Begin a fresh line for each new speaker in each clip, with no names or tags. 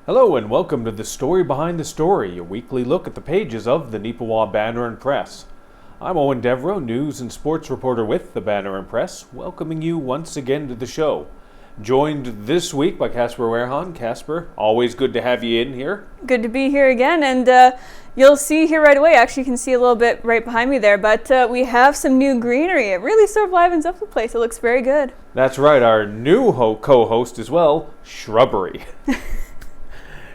Hello and welcome to The Story Behind the Story, a weekly look at the pages of the Neepawa Banner Press. I'm Owen Devereux, news and sports reporter with the Banner Press, welcoming you once again to the show. Joined this week by Casper Wehrhahn. Casper, always good to have you in here.
Good to be here again, and you'll see here right away, actually you can see a little bit right behind me there, but we have some new greenery. It really sort of livens up the place. It looks very good.
That's right, our new co-host as well, Shrubbery.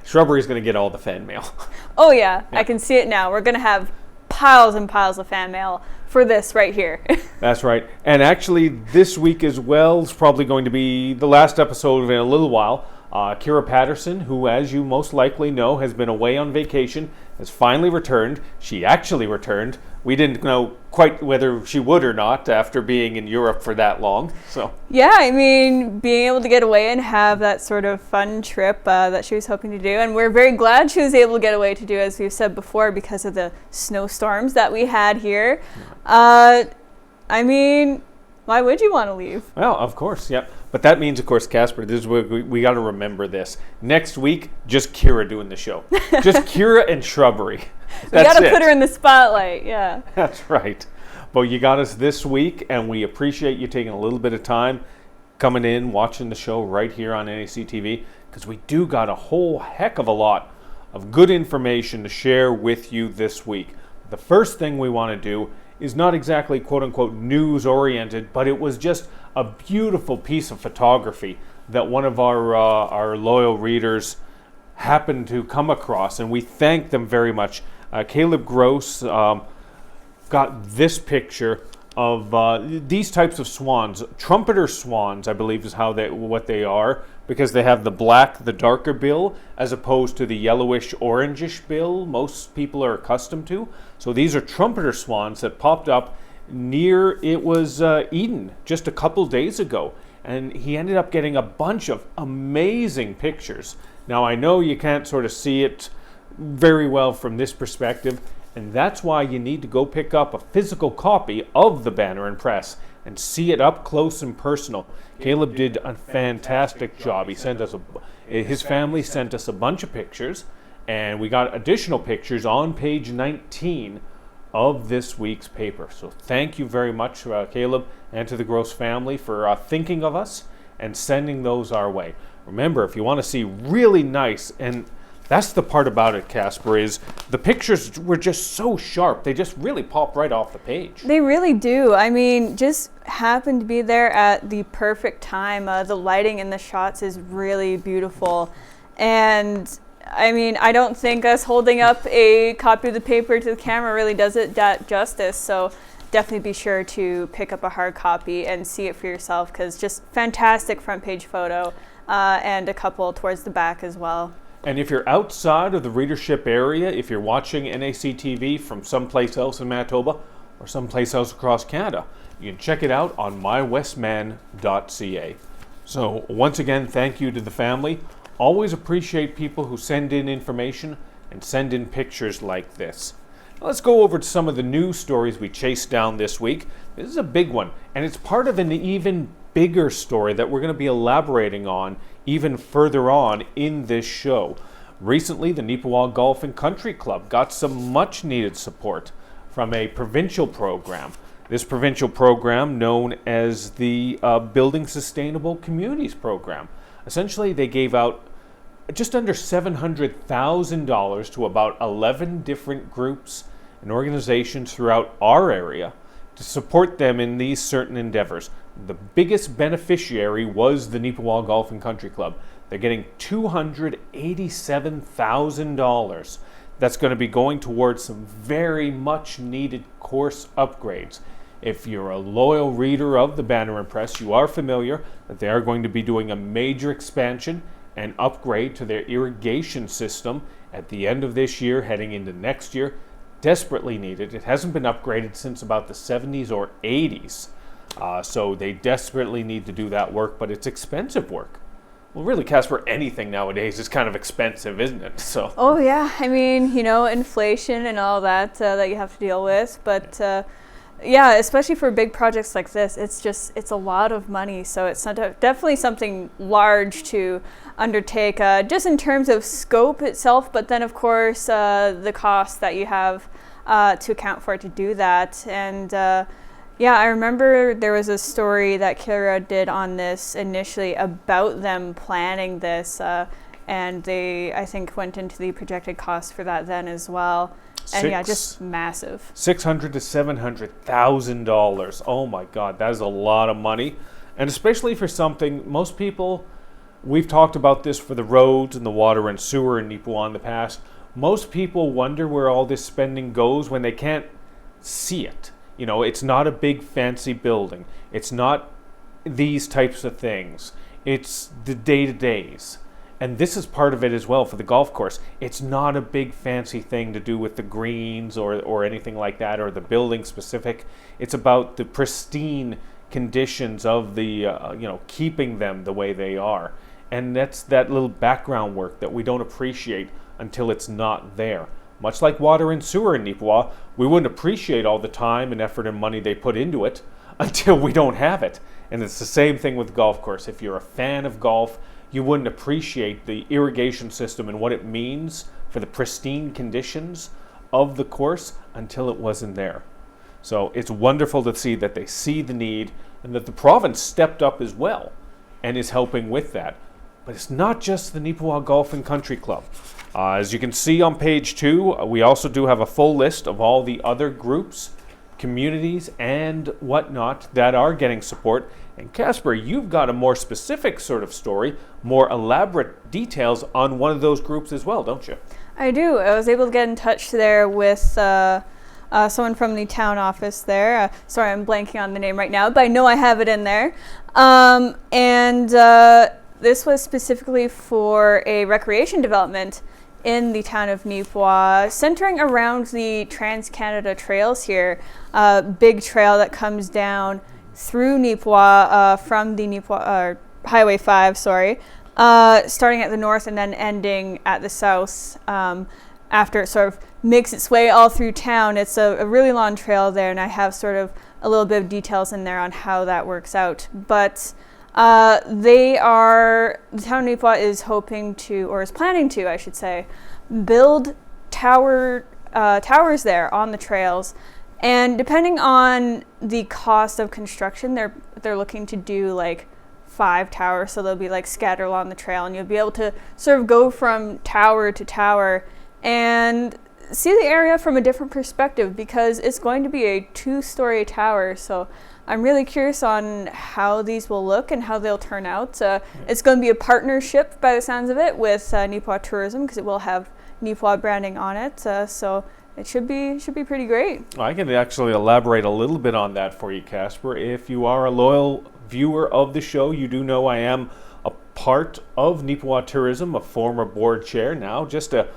Shrubbery's going to get all the fan mail.
Oh yeah, I can see it now. We're going to have piles and piles of fan mail for this right here.
That's right. And actually, this week as well is probably going to be the last episode in a little while. Kira Patterson, who, as you most likely know, has been away on vacation, has finally returned. She actually returned. We didn't know quite whether she would or not after being in Europe for that long. So
yeah, I mean, being able to get away and have that sort of fun trip that she was hoping to do. And we're very glad she was able to get away to do, as we've said before, because of the snowstorms that we had here. I mean, why would you want to leave?
Well, of course, yep. But that means, of course, Casper, this is we got to remember this. Next week, just Kira doing the show. Just Kira and Shrubbery.
We got to put her in the spotlight, yeah.
That's right. But you got us this week, and we appreciate you taking a little bit of time coming in, watching the show right here on NAC TV, because we do got a whole heck of a lot of good information to share with you this week. The first thing we want to do is not exactly quote-unquote news-oriented, but it was just a beautiful piece of photography that one of our loyal readers happened to come across, and we thank them very much. Caleb Gross got this picture of these types of swans, trumpeter swans, I believe is what they are, because they have the darker bill, as opposed to the yellowish orangish bill most people are accustomed to. So these are trumpeter swans that popped up near Eden just a couple days ago, and he ended up getting a bunch of amazing pictures. Now I know you can't sort of see it very well from this perspective, and that's why you need to go pick up a physical copy of the Banner Press and see it up close and personal. Caleb did a fantastic job. His family sent us a bunch of pictures, and we got additional pictures on page 19 of this week's paper. So thank you very much, Caleb, and to the Gross family for thinking of us and sending those our way. Remember, if you want to see really nice, and that's the part about it, Casper, is the pictures were just so sharp. They just really pop right off the page.
They really do. I mean, just happened to be there at the perfect time. The lighting in the shots is really beautiful. And I mean, I don't think us holding up a copy of the paper to the camera really does it that justice. So definitely be sure to pick up a hard copy and see it for yourself, because just fantastic front page photo and a couple towards the back as well.
And if you're outside of the readership area, if you're watching NAC TV from someplace else in Manitoba or someplace else across Canada, you can check it out on mywestman.ca. So once again, thank you to the family. Always appreciate people who send in information and send in pictures like this. Now let's go over to some of the news stories we chased down this week. This is a big one, and it's part of an even bigger story that we're going to be elaborating on even further on in this show. Recently, the Neepawa Golf and Country Club got some much needed support from a provincial program. This provincial program, known as the Building Sustainable Communities Program. Essentially, they gave out just under $700,000 to about 11 different groups and organizations throughout our area to support them in these certain endeavors. The biggest beneficiary was the Neepawa Golf and Country Club. They're getting $287,000. That's going to be going towards some very much needed course upgrades. If you're a loyal reader of the Banner Press, you are familiar that they are going to be doing a major expansion and upgrade to their irrigation system at the end of this year, heading into next year. Desperately needed. It hasn't been upgraded since about the 70s or 80s. So they desperately need to do that work, but it's expensive work. Well, really, Casper, anything nowadays is kind of expensive, isn't it? So.
Oh yeah, I mean, inflation and all that that you have to deal with, but yeah, especially for big projects like this, it's a lot of money. So it's definitely something large to undertake, just in terms of scope itself, but then of course the cost that you have to account for to do that. And yeah, I remember there was a story that Kira did on this initially about them planning this, and they, I think, went into the projected cost for that then as well. And yeah, just massive.
$600,000 to $700,000. Oh my God, that is a lot of money, and especially for something most people. We've talked about this for the roads and the water and sewer in Neepawa in the past. Most people wonder where all this spending goes when they can't see it. You know, it's not a big fancy building. It's not these types of things. It's the day-to-days. And this is part of it as well for the golf course. It's not a big fancy thing to do with the greens or anything like that, or the building specific. It's about the pristine conditions of the, keeping them the way they are. And that's that little background work that we don't appreciate until it's not there. Much like water and sewer in Neepawa, we wouldn't appreciate all the time and effort and money they put into it until we don't have it. And it's the same thing with the golf course. If you're a fan of golf, you wouldn't appreciate the irrigation system and what it means for the pristine conditions of the course until it wasn't there. So it's wonderful to see that they see the need and that the province stepped up as well and is helping with that. But it's not just the Neepawa Golf and Country Club. As you can see on page 2, we also do have a full list of all the other groups, communities, and whatnot that are getting support. And Casper, you've got a more specific sort of story, more elaborate details on one of those groups as well, don't you?
I do. I was able to get in touch there with someone from the town office there. Sorry, I'm blanking on the name right now, but I know I have it in there. This was specifically for a recreation development in the town of Neepawa, centering around the Trans-Canada Trails here. Big trail that comes down through Neepawa from the Neepawa Highway 5, starting at the north and then ending at the south. After it sort of makes its way all through town, it's a really long trail there, and I have sort of a little bit of details in there on how that works out. But the town of Neepawa is hoping to, or is planning to, I should say, build towers there on the trails. And depending on the cost of construction, they're looking to do like 5 towers, so they'll be like scattered along the trail, and you'll be able to sort of go from tower to tower and see the area from a different perspective, because it's going to be a 2-story tower. So I'm really curious on how these will look and how they'll turn out. It's going to be a partnership, by the sounds of it, with Neepawa Tourism, because it will have Neepawa branding on it. So it should be pretty great.
I can actually elaborate a little bit on that for you, Casper. If you are a loyal viewer of the show, you do know I am a part of Neepawa Tourism, a former board chair, now just a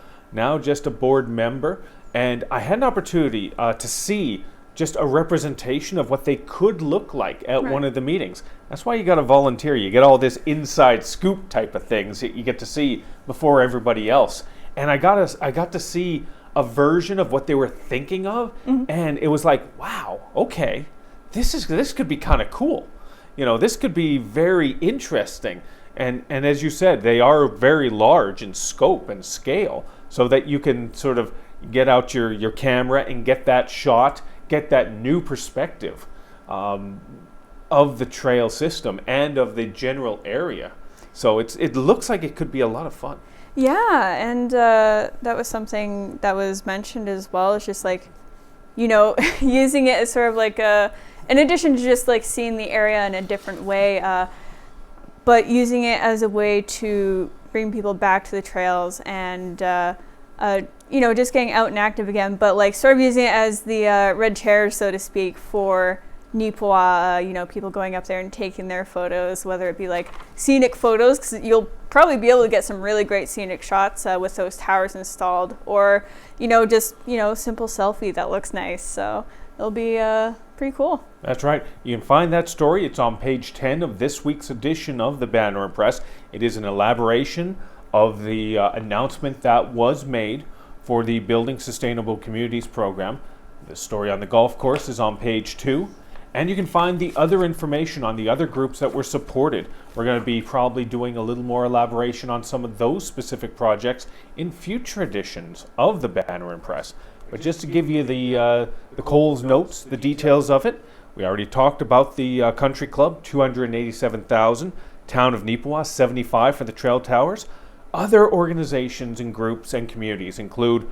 board member, and I had an opportunity to see just a representation of what they could look like at one of the meetings. That's why you got to volunteer. You get all this inside scoop type of things that you get to see before everybody else. And I got to see a version of what they were thinking of, and it was like, wow, okay, this could be kind of cool. You know, this could be very interesting. And as you said, they are very large in scope and scale, so that you can sort of get out your camera and get that shot, get that new perspective of the trail system and of the general area. So it looks like it could be a lot of fun.
Yeah, and that was something that was mentioned as well. It's just like, using it as sort of like in addition to just like seeing the area in a different way, but using it as a way to bring people back to the trails and just getting out and active again, but like sort of using it as the red chair, so to speak, for Neepawa, people going up there and taking their photos, whether it be like scenic photos, because you'll probably be able to get some really great scenic shots with those towers installed, or just simple selfie that looks nice. So it'll be pretty cool.
That's right. You can find that story. It's on page 10 of this week's edition of the Banner Press. It is an elaboration of the announcement that was made for the Building Sustainable Communities program. The story on the golf course is on page 2. And you can find the other information on the other groups that were supported. We're going to be probably doing a little more elaboration on some of those specific projects in future editions of the Banner Press. But just to give you the Coles notes, the details of it, we already talked about the Country Club, $287,000. Town of Neepawa, $75,000 for the Trail Towers. Other organizations and groups and communities include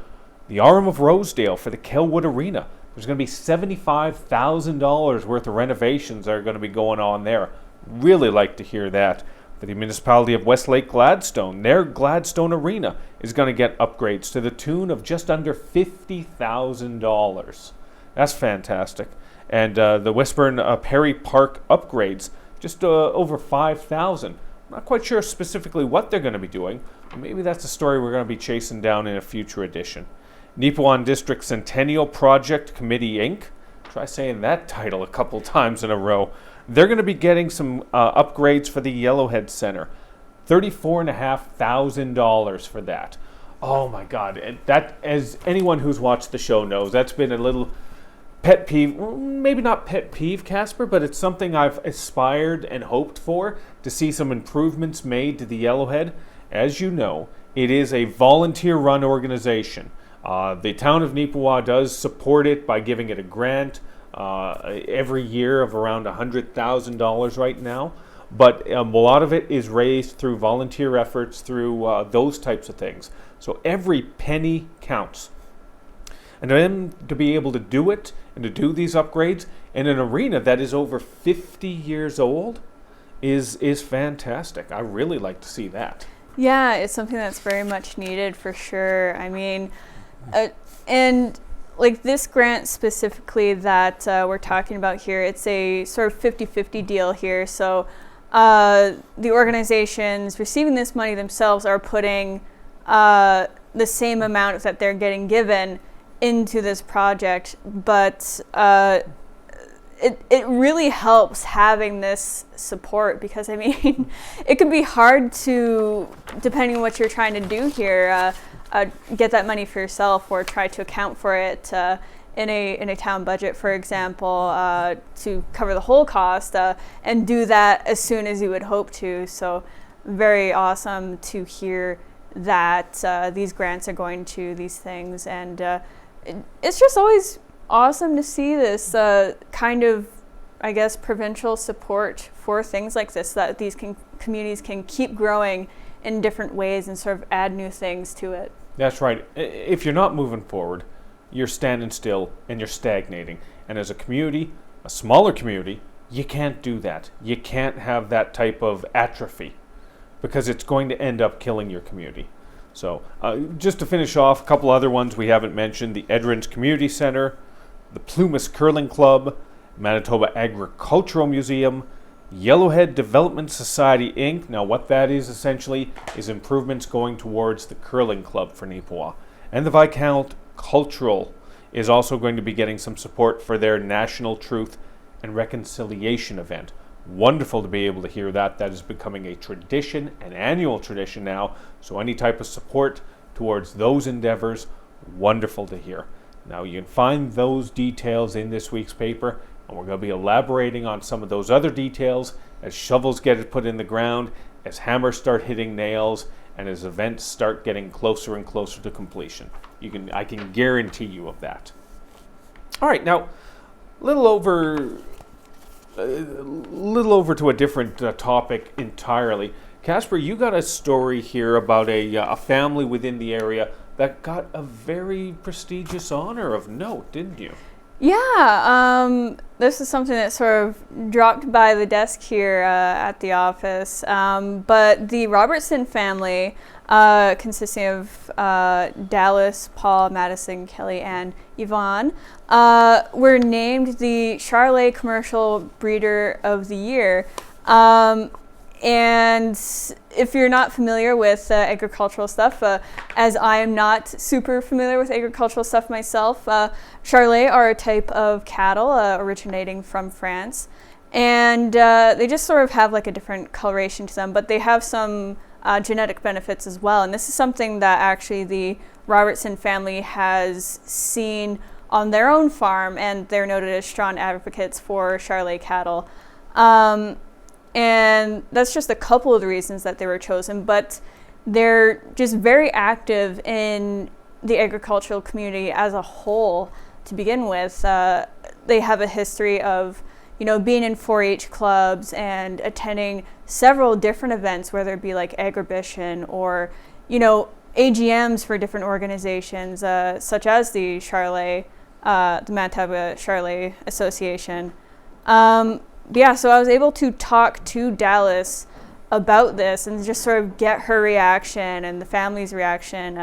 the Arm of Rosedale for the Kelwood Arena. There's going to be $75,000 worth of renovations that are going to be going on there. Really like to hear that. For the municipality of Westlake Gladstone, their Gladstone Arena is going to get upgrades to the tune of just under $50,000. That's fantastic. And the Westburn Perry Park upgrades, just over $5,000. Not quite sure specifically what they're going to be doing. Maybe that's a story we're going to be chasing down in a future edition. Neepawa District Centennial Project Committee, Inc. Try saying that title a couple times in a row. They're going to be getting some upgrades for the Yellowhead Center. $34,500 for that. Oh my God. And that, as anyone who's watched the show knows, that's been a little pet peeve. Maybe not pet peeve, Casper, but it's something I've aspired and hoped for, to see some improvements made to the Yellowhead. As you know, it is a volunteer-run organization. The town of Neepawa does support it by giving it a grant every year of around $100,000 right now. But a lot of it is raised through volunteer efforts, through those types of things. So every penny counts. And then to be able to do it and to do these upgrades in an arena that is over 50 years old is fantastic. I really like to see that. Yeah,
it's something that's very much needed for sure. I mean, and like this grant specifically that we're talking about here, it's a sort of 50-50 deal here. So the organizations receiving this money themselves are putting the same amount that they're getting given into this project, but it really helps having this support, because I mean it can be hard to, depending on what you're trying to do here, get that money for yourself or try to account for it in a town budget, for example, to cover the whole cost and do that as soon as you would hope to. So very awesome to hear that these grants are going to these things, and it's just always awesome to see this kind of, I guess, provincial support for things like this, that these communities can keep growing in different ways and sort of add new things to it.
That's right. If you're not moving forward, you're standing still and you're stagnating. And as a community, a smaller community, you can't do that. You can't have that type of atrophy, because it's going to end up killing your community. So just to finish off, a couple other ones we haven't mentioned: the Edrins Community Center, the Plumas Curling Club, Manitoba Agricultural Museum, Yellowhead Development Society, Inc. Now what that is essentially is improvements going towards the curling club for Neepawa. And the Viscount Cultural is also going to be getting some support for their National Truth and Reconciliation event. Wonderful to be able to hear that. That is becoming a tradition, an annual tradition now. So any type of support towards those endeavors, wonderful to hear. Now you can find those details in this week's paper, and we're going to be elaborating on some of those other details as shovels get put in the ground, as hammers start hitting nails, and as events start getting closer and closer to completion. I can guarantee you of that. All right, now a little over to a different topic entirely. Casper, you got a story here about a family within the area that got a very prestigious honor of note, didn't you?
Yeah, this is something that sort of dropped by the desk here at the office. But the Robertson family, consisting of Dallas, Paul, Madison, Kelly, and Yvonne, were named the Charolais Commercial Breeder of the Year. And if you're not familiar with agricultural stuff, as I am not super familiar with agricultural stuff myself, Charolais are a type of cattle originating from France. And they just sort of have like a different coloration to them, but they have some genetic benefits as well. And this is something that actually the Robertson family has seen on their own farm, and they're noted as strong advocates for Charolais cattle. And that's just a couple of the reasons that they were chosen, but they're just very active in the agricultural community as a whole to begin with. They have a history of, being in 4-H clubs and attending several different events, whether it be like Agribition or, AGMs for different organizations, such as the Charolais, the Manitoba Charolais Association. So I was able to talk to Dallas about this and just sort of get her reaction and the family's reaction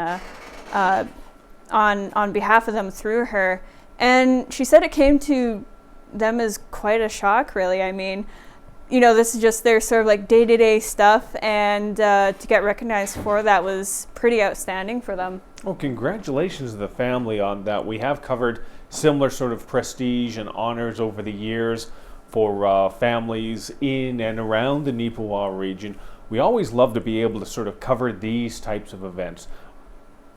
on behalf of them through her. And she said it came to them as quite a shock, really. I mean, this is just their sort of like day-to-day stuff, and to get recognized for that was pretty outstanding for them.
Well, congratulations to the family on that. We have covered similar sort of prestige and honors over the years for families in and around the Neepawa region. We always love to be able to sort of cover these types of events.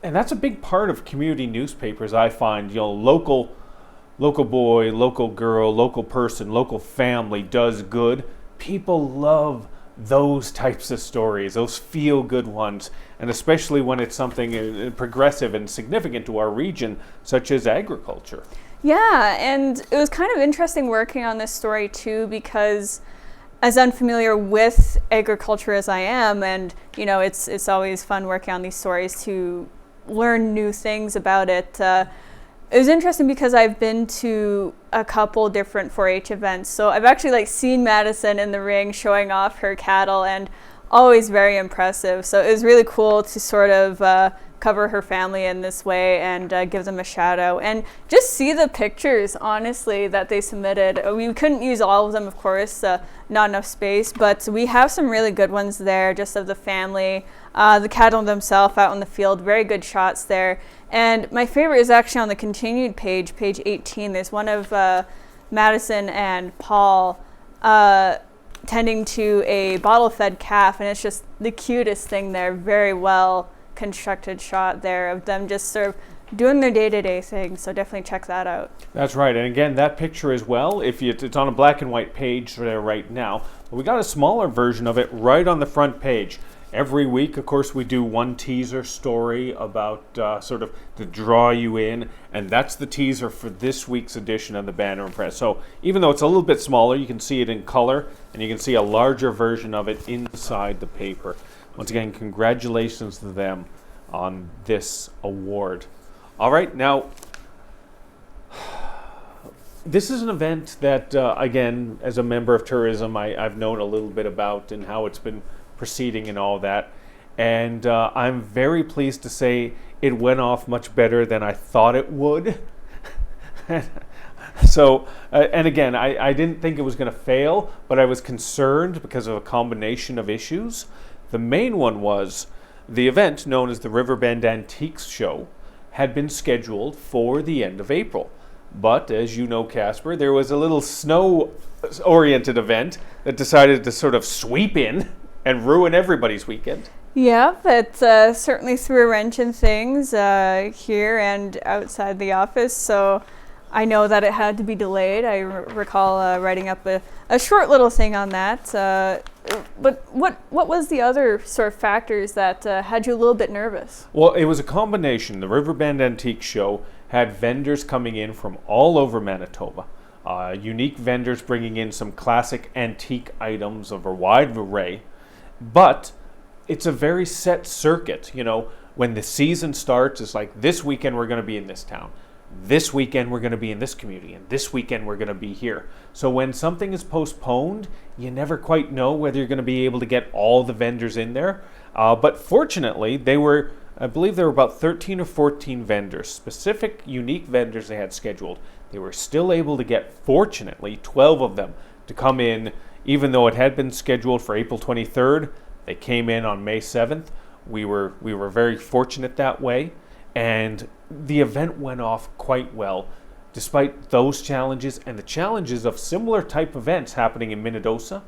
And that's a big part of community newspapers, I find. Local boy, local girl, local person, local family does good. People love those types of stories, those feel-good ones, and especially when it's something progressive and significant to our region, such as agriculture.
Yeah, and it was kind of interesting working on this story too, because as unfamiliar with agriculture as I am, and it's always fun working on these stories to learn new things about it. It was interesting because I've been to a couple different 4-H events. So I've actually seen Madison in the ring showing off her cattle, and always very impressive. So it was really cool to sort of cover her family in this way and give them a shout out and just see the pictures, honestly, that they submitted. We couldn't use all of them, of course, not enough space, but we have some really good ones there just of the family, the cattle themselves out in the field, very good shots there. And my favorite is actually on the continued page 18. There's one of Madison and Paul tending to a bottle-fed calf, and it's just the cutest thing there. Very well constructed shot there of them just sort of doing their day-to-day thing. So definitely check that out.
That's right. And again, that picture as well, it's on a black and white page there right now. But we got a smaller version of it right on the front page. Every week, of course, we do one teaser story about sort of to draw you in, and that's the teaser for this week's edition of the Banner Press. So even though it's a little bit smaller, you can see it in color, and you can see a larger version of it inside the paper. Once again, congratulations to them on this award. All right, now, this is an event that, again, as a member of tourism, I've known a little bit about and how it's been proceeding and all that, and I'm very pleased to say it went off much better than I thought it would. So, and again, I didn't think it was going to fail, but I was concerned because of a combination of issues. The main one was the event known as the Riverbend Antiques Show had been scheduled for the end of April. But as you know, Casper, there was a little snow-oriented event that decided to sort of sweep in and ruin everybody's weekend.
Yeah, that certainly threw a wrench in things here and outside the office. So I know that it had to be delayed. I recall writing up a short little thing on that. But what was the other sort of factors that had you a little bit nervous?
Well, it was a combination. The Riverbend Antique Show had vendors coming in from all over Manitoba. Unique vendors bringing in some classic antique items of a wide array. But it's a very set circuit. When the season starts, it's like this weekend we're going to be in this town. This weekend we're going to be in this community, and this weekend we're going to be here. So when something is postponed, you never quite know whether you're going to be able to get all the vendors in there. But fortunately, I believe there were about 13 or 14 vendors, specific, unique vendors they had scheduled. They were still able to get, fortunately, 12 of them to come in, even though it had been scheduled for April 23rd. They came in on May 7th. We were very fortunate that way. And the event went off quite well, despite those challenges and the challenges of similar type events happening in Minnedosa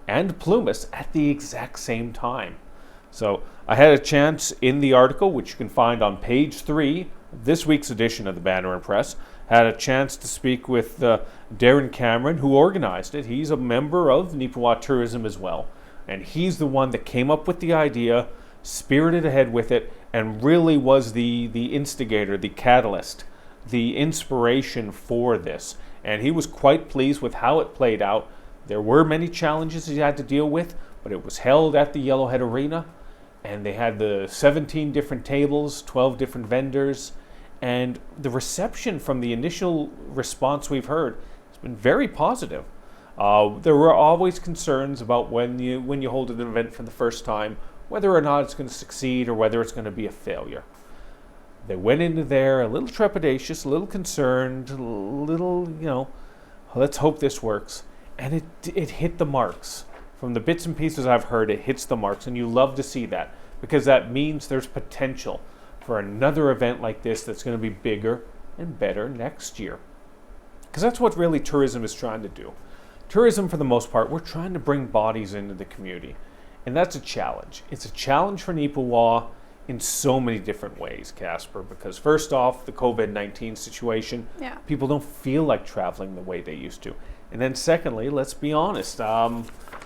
and Plumas at the exact same time. So I had a chance in the article, which you can find on page 3 of this week's edition of the Banner Press, had a chance to speak with Darren Cameron, who organized it. He's a member of Neepawa Tourism as well. And he's the one that came up with the idea, spirited ahead with it, and really was the instigator, the catalyst, the inspiration for this. And he was quite pleased with how it played out. There were many challenges he had to deal with, but it was held at the Yellowhead Arena, and they had the 17 different tables, 12 different vendors, and the reception from the initial response we've heard has been very positive. There were always concerns about when you hold an event for the first time, whether or not it's going to succeed or whether it's going to be a failure. They went into there a little trepidatious, a little concerned, a little, let's hope this works. And it hit the marks. From the bits and pieces I've heard, it hits the marks, and you love to see that, because that means there's potential for another event like this that's going to be bigger and better next year. Because that's what really tourism is trying to do. Tourism, for the most part, we're trying to bring bodies into the community, and that's a challenge. It's a challenge for Neepawa in so many different ways, Casper, because first off, the COVID-19 situation, people don't feel like traveling the way they used to. And then secondly, let's be honest,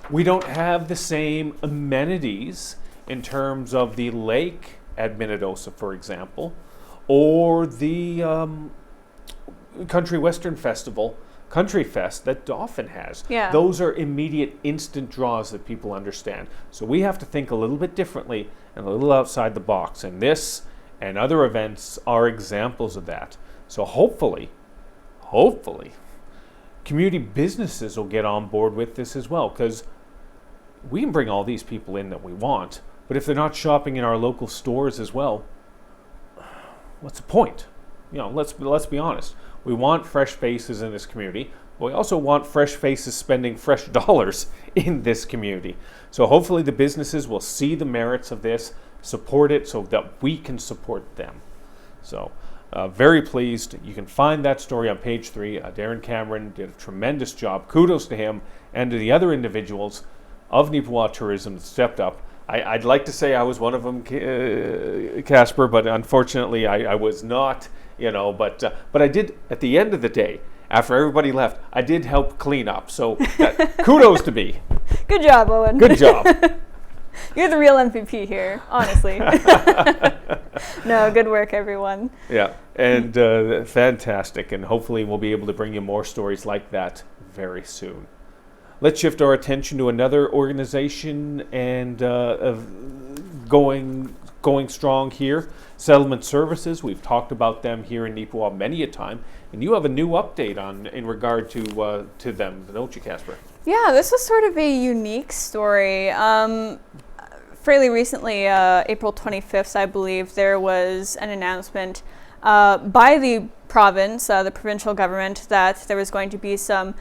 we don't have the same amenities in terms of the lake at Minnedosa, for example, or the Country Western Festival, Country Fest, that Dauphin has.
Yeah.
Those are immediate, instant draws that people understand. So we have to think a little bit differently and a little outside the box. And this and other events are examples of that. So hopefully, community businesses will get on board with this as well, because we can bring all these people in that we want, but if they're not shopping in our local stores as well, what's the point? Let's be honest. We want fresh faces in this community, but we also want fresh faces spending fresh dollars in this community. So hopefully the businesses will see the merits of this, support it so that we can support them. So very pleased. You can find that story on page 3. Darren Cameron did a tremendous job. Kudos to him and to the other individuals of Neepawa Tourism that stepped up. I'd like to say I was one of them, Casper, but unfortunately I was not, but I did, at the end of the day, after everybody left, I did help clean up. So kudos to me.
Good job, Owen.
Good job.
You're the real MVP here, honestly. No, good work, everyone.
Yeah, and fantastic. And hopefully we'll be able to bring you more stories like that very soon. Let's shift our attention to another organization and of going strong here, Settlement Services. We've talked about them here in Neepawa many a time, and you have a new update in regard to them, don't you, Casper?
Yeah, this was sort of a unique story. Fairly recently, April 25th, I believe, there was an announcement by the province, the provincial government, that there was going to be some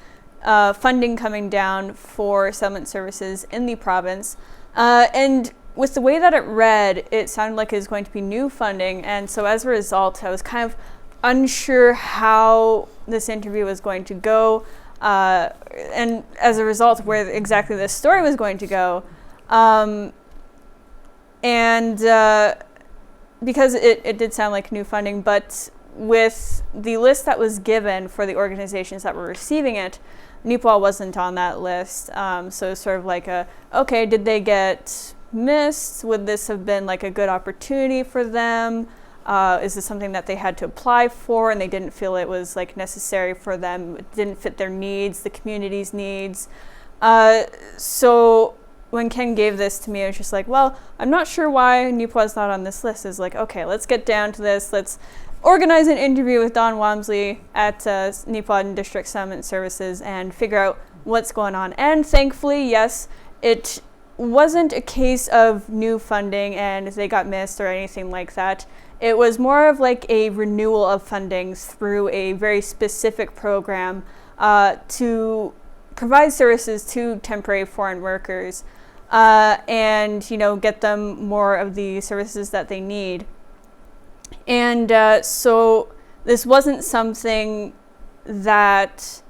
funding coming down for settlement services in the province. And with the way that it read, it sounded like it was going to be new funding. And so as a result, I was kind of unsure how this interview was going to go. And as a result, where exactly this story was going to go. Because it did sound like new funding, but with the list that was given for the organizations that were receiving it, Neepawa wasn't on that list. So it's sort of like okay, did they get missed? Would this have been like a good opportunity for them? Is this something that they had to apply for and they didn't feel it was like necessary for them? It didn't fit their needs, the community's needs. So when Ken gave this to me, I was just like, well, I'm not sure why Neepawa's not on this list. It's like, okay, let's get down to this. Let's organize an interview with Don Walmsley at Neepawa District Settlement Services and figure out what's going on. And thankfully, yes, it wasn't a case of new funding and they got missed or anything like that. It was more of like a renewal of funding through a very specific program to provide services to temporary foreign workers and, get them more of the services that they need. And so this wasn't something that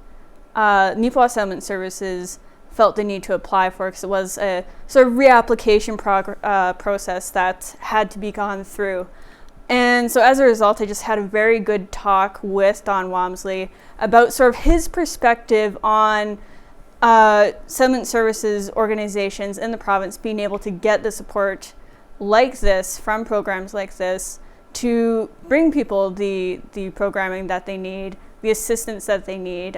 Neepawa Settlement Services felt the need to apply for, because it was a sort of reapplication process that had to be gone through. And so as a result, I just had a very good talk with Don Walmsley about sort of his perspective on settlement services organizations in the province being able to get the support like this from programs like this to bring people the programming that they need, the assistance that they need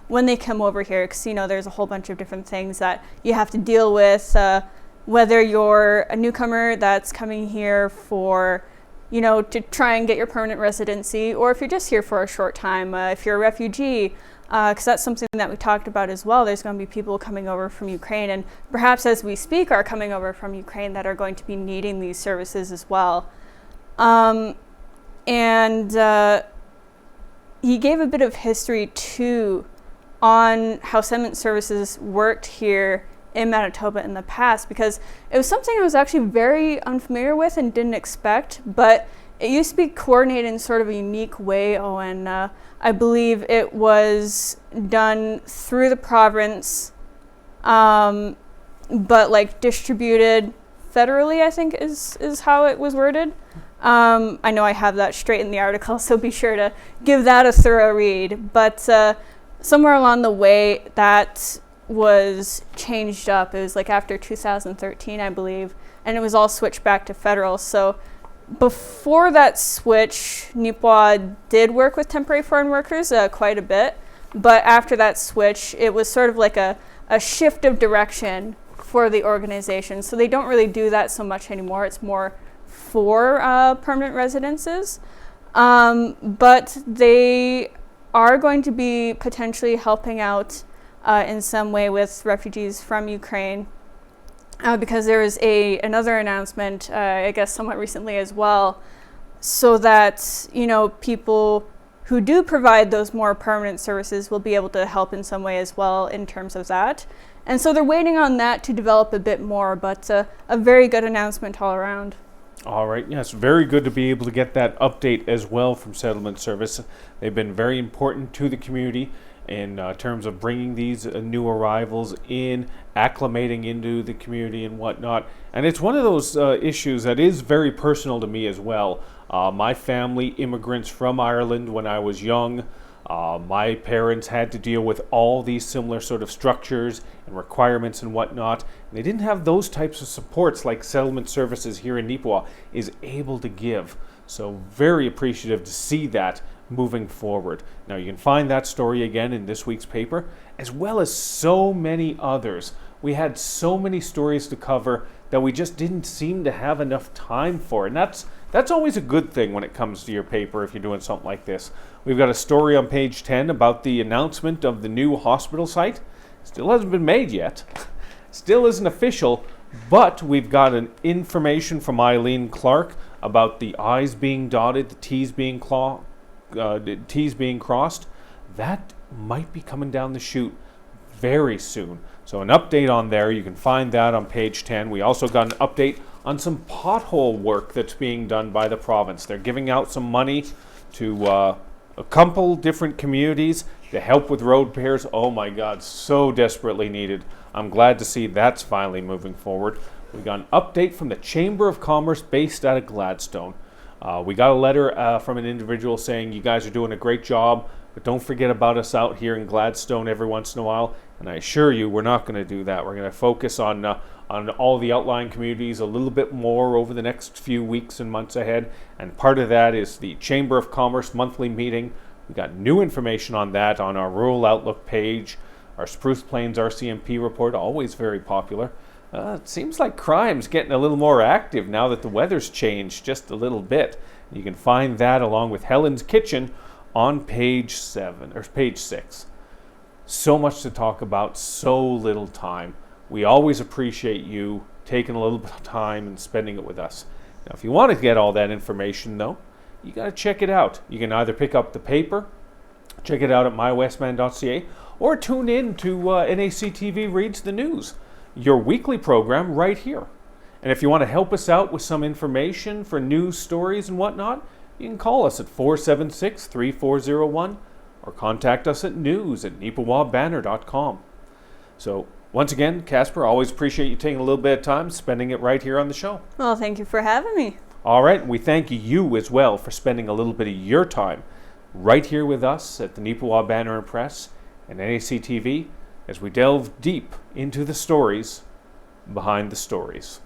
when they come over here. Because, there's a whole bunch of different things that you have to deal with, whether you're a newcomer that's coming here for, to try and get your permanent residency, or if you're just here for a short time, if you're a refugee, because that's something that we talked about as well. There's going to be people coming over from Ukraine, and perhaps as we speak are coming over from Ukraine that are going to be needing these services as well. He gave a bit of history too on how settlement services worked here in Manitoba in the past, because it was something I was actually very unfamiliar with and didn't expect, but it used to be coordinated in sort of a unique way, Eoin. I believe it was done through the province, but like distributed federally, I think is how it was worded. I know I have that straight in the article, so be sure to give that a thorough read. But somewhere along the way, that was changed up. It was like after 2013, I believe, and it was all switched back to federal. So before that switch, Neepawa did work with temporary foreign workers quite a bit. But after that switch, it was sort of like a shift of direction for the organization. So they don't really do that so much anymore. It's more for permanent residences. But they are going to be potentially helping out in some way with refugees from Ukraine, because there was another announcement, I guess somewhat recently as well, so that, people who do provide those more permanent services will be able to help in some way as well in terms of that. And so they're waiting on that to develop a bit more, but a very good announcement all around.
All right. Yes, very good to be able to get that update as well from Settlement Service. They've been very important to the community in terms of bringing these new arrivals in, acclimating into the community and whatnot. And it's one of those issues that is very personal to me as well. My family, immigrants from Ireland when I was young. My parents had to deal with all these similar sort of structures and requirements and whatnot. And they didn't have those types of supports like Settlement Services here in Neepawa is able to give. So very appreciative to see that moving forward. Now you can find that story again in this week's paper, as well as so many others. We had so many stories to cover that we just didn't seem to have enough time for. And that's always a good thing when it comes to your paper if you're doing something like this. We've got a story on page 10 about the announcement of the new hospital site. Still hasn't been made yet. Still isn't official, but we've got an information from Eileen Clark about the I's being dotted, the T's being crossed. That might be coming down the chute very soon. So an update on there, you can find that on page 10. We also got an update on some pothole work that's being done by the province. They're giving out some money to a couple different communities to help with road repairs. Oh my God, so desperately needed. I'm glad to see that's finally moving forward. We got an update from the Chamber of Commerce based out of Gladstone. We got a letter from an individual saying you guys are doing a great job, but don't forget about us out here in Gladstone every once in a while. And I assure you, we're not going to do that. We're going to focus on all the outlying communities a little bit more over the next few weeks and months ahead. And part of that is the Chamber of Commerce monthly meeting. We got new information on that on our Rural Outlook page. Our Spruce Plains RCMP report, always very popular. It seems like crime's getting a little more active now that the weather's changed just a little bit. You can find that along with Helen's Kitchen on page 6. So much to talk about, so little time. We always appreciate you taking a little bit of time and spending it with us. Now, if you want to get all that information, though, you got to check it out. You can either pick up the paper, check it out at mywestman.ca, or tune in to NACTV Reads the News, your weekly program right here. And if you want to help us out with some information for news stories and whatnot, you can call us at 476-3401 or contact us at news@neepawabanner.com. So once again, Casper, always appreciate you taking a little bit of time, spending it right here on the show.
Well, thank you for having me.
All right, we thank you as well for spending a little bit of your time right here with us at the Neepawa Banner Press and NAC TV as we delve deep into the stories behind the stories.